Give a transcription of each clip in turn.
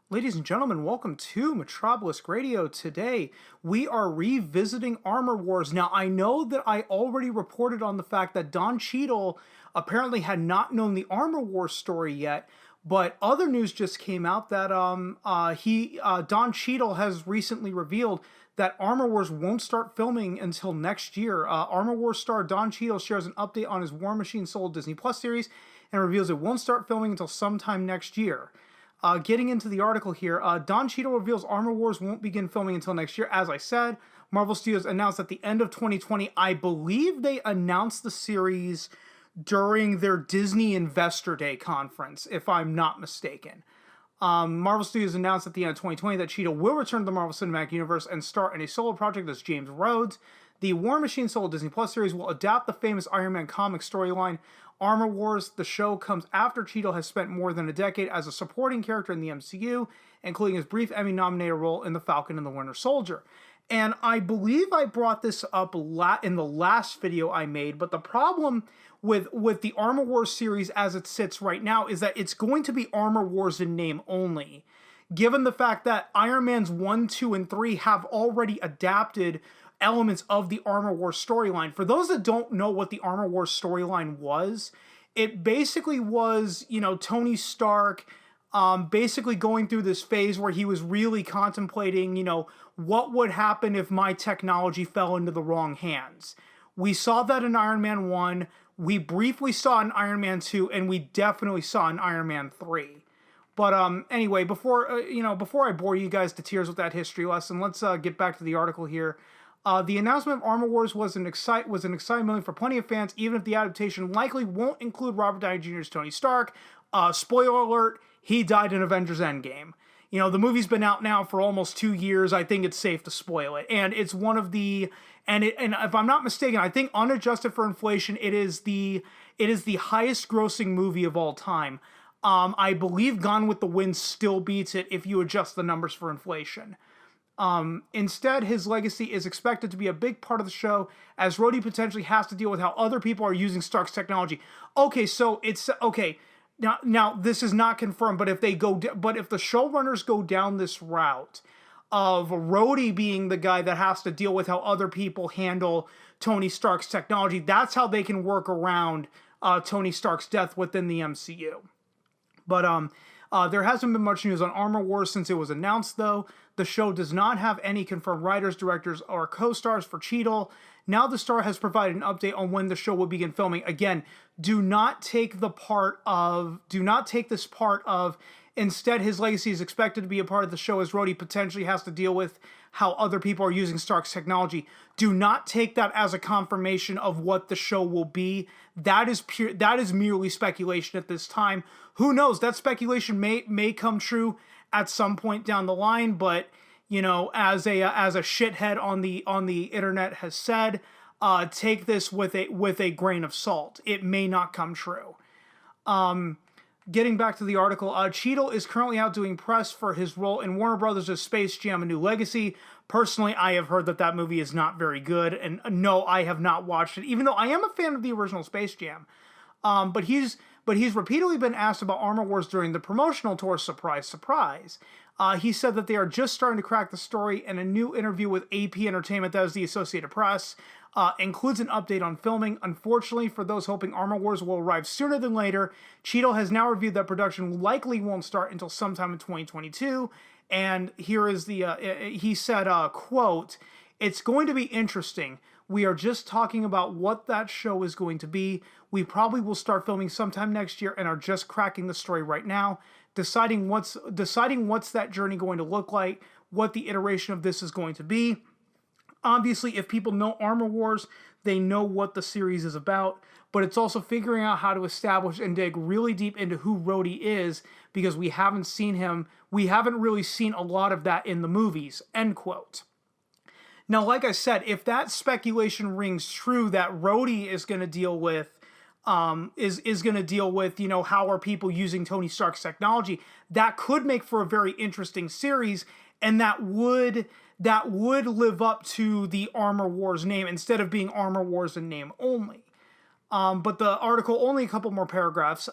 Ladies and gentlemen, welcome to Metropolis Radio. Today, we are revisiting Armor Wars. Now, I know that I already reported on the fact that Don Cheadle apparently had not known the Armor Wars story yet, but other news just came out that Don Cheadle has recently revealed that Armor Wars won't start filming until next year. Armor Wars star Don Cheadle shares an update on his War Machine sold Disney Plus series and reveals it won't start filming until sometime next year. Getting into the article here, Don Cheadle reveals Armor Wars won't begin filming until next year. As I said, Marvel Studios announced at the end of 2020. I believe they announced the series during their Disney Investor Day conference, if I'm not mistaken. Marvel Studios announced at the end of 2020 that Cheadle will return to the Marvel Cinematic Universe and star in a solo project as James Rhodes. The War Machine solo Disney Plus series will adapt the famous Iron Man comic storyline. Armor Wars, the show, comes after Cheadle has spent more than a decade as a supporting character in the MCU, including his brief Emmy-nominated role in The Falcon and the Winter Soldier. And I believe I brought this up in the last video I made, but the problem with the Armor Wars series as it sits right now is that it's going to be Armor Wars in name only, given the fact that Iron Man's 1, 2, and 3 have already adapted elements of the Armor Wars storyline. For those that don't know what the Armor Wars storyline was, it basically was, Tony Stark basically going through this phase where he was really contemplating, what would happen if my technology fell into the wrong hands. We saw that in Iron Man 1, we briefly saw in Iron Man 2, and we definitely saw in Iron Man 3. But anyway, before I bore you guys to tears with that history lesson, let's get back to the article here. The announcement of Armor Wars was an exciting moment for plenty of fans, even if the adaptation likely won't include Robert Downey Jr.'s Tony Stark. Spoiler alert, he died in Avengers Endgame. The movie's been out now for almost 2 years. I think it's safe to spoil it. And it's one of the, and if I'm not mistaken, I think unadjusted for inflation, it is the highest grossing movie of all time. I believe Gone with the Wind still beats it if you adjust the numbers for inflation. Instead, his legacy is expected to be a big part of the show, as Rhodey potentially has to deal with how other people are using Stark's technology. Okay, so it's okay. Now this is not confirmed, but if the showrunners go down this route of Rhodey being the guy that has to deal with how other people handle Tony Stark's technology, that's how they can work around Tony Stark's death within the MCU. But there hasn't been much news on Armor Wars since it was announced, though. The show does not have any confirmed writers, directors, or co-stars for Cheadle. Now the star has provided an update on when the show will begin filming. Again, do not take this part of, instead his legacy is expected to be a part of the show as Rhodey potentially has to deal with how other people are using Stark's technology. Do not take that as a confirmation of what the show will be. That is merely speculation at this time. Who knows? That speculation may come true at some point down the line, but as a shithead on the internet has said, take this with a grain of salt. It may not come true. Getting back to the article, Cheadle is currently out doing press for his role in Warner Brothers' Space Jam: A New Legacy. Personally, I have heard that movie is not very good, and no, I have not watched it, even though I am a fan of the original Space Jam. But he's repeatedly been asked about Armor Wars during the promotional tour. Surprise, surprise. He said that they are just starting to crack the story, and a new interview with AP Entertainment, that is the Associated Press, includes an update on filming. Unfortunately, for those hoping Armor Wars will arrive sooner than later, Cheadle has now revealed that production likely won't start until sometime in 2022. And here is he said, quote, "It's going to be interesting. We are just talking about what that show is going to be. We probably will start filming sometime next year and are just cracking the story right now, deciding what's that journey going to look like, what the iteration of this is going to be. Obviously, if people know Armor Wars, they know what the series is about, but it's also figuring out how to establish and dig really deep into who Rhodey is, because we haven't really seen a lot of that in the movies," end quote. Now, like I said, if that speculation rings true that Rhodey is going to deal with how are people using Tony Stark's technology, that could make for a very interesting series, and that would live up to the Armor Wars name instead of being Armor Wars in name only. But the article, only a couple more paragraphs.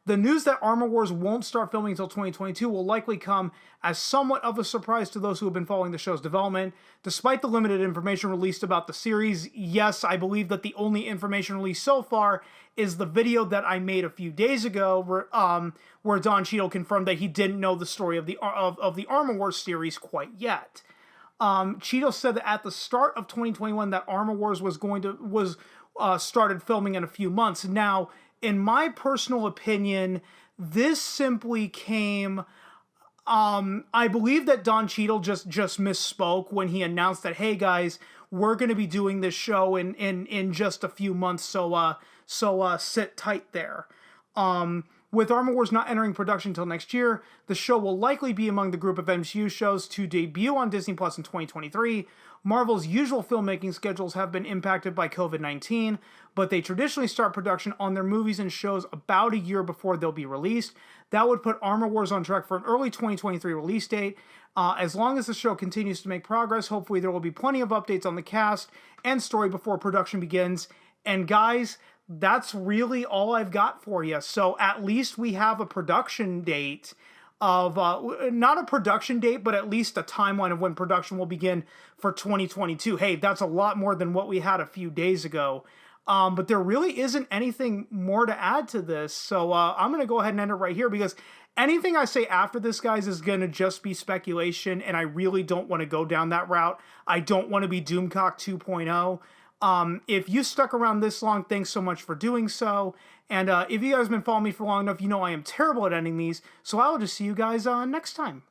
The news that Armor Wars won't start filming until 2022 will likely come as somewhat of a surprise to those who have been following the show's development. Despite the limited information released about the series, yes, I believe that the only information released so far is the video that I made a few days ago, where Don Cheadle confirmed that he didn't know the story of the Armor Wars series quite yet. Cheadle said that at the start of 2021 that Armor Wars was started filming in a few months. Now, in my personal opinion, this simply came. I believe that Don Cheadle just misspoke when he announced that, hey guys, we're going to be doing this show in just a few months, so sit tight there. With Armor Wars not entering production until next year, the show will likely be among the group of MCU shows to debut on Disney Plus in 2023. Marvel's usual filmmaking schedules have been impacted by COVID-19, but they traditionally start production on their movies and shows about a year before they'll be released. That would put Armor Wars on track for an early 2023 release date. As long as the show continues to make progress, hopefully there will be plenty of updates on the cast and story before production begins. And guys, that's really all I've got for you. So at least we have a production date of, not a production date, but at least a timeline of when production will begin for 2022. Hey, that's a lot more than what we had a few days ago. But there really isn't anything more to add to this. So I'm going to go ahead and end it right here, because anything I say after this, guys, is going to just be speculation, and I really don't want to go down that route. I don't want to be Doomcock 2.0. If you stuck around this long, thanks so much for doing so. And if you guys have been following me for long enough, you know I am terrible at ending these. So I will just see you guys next time.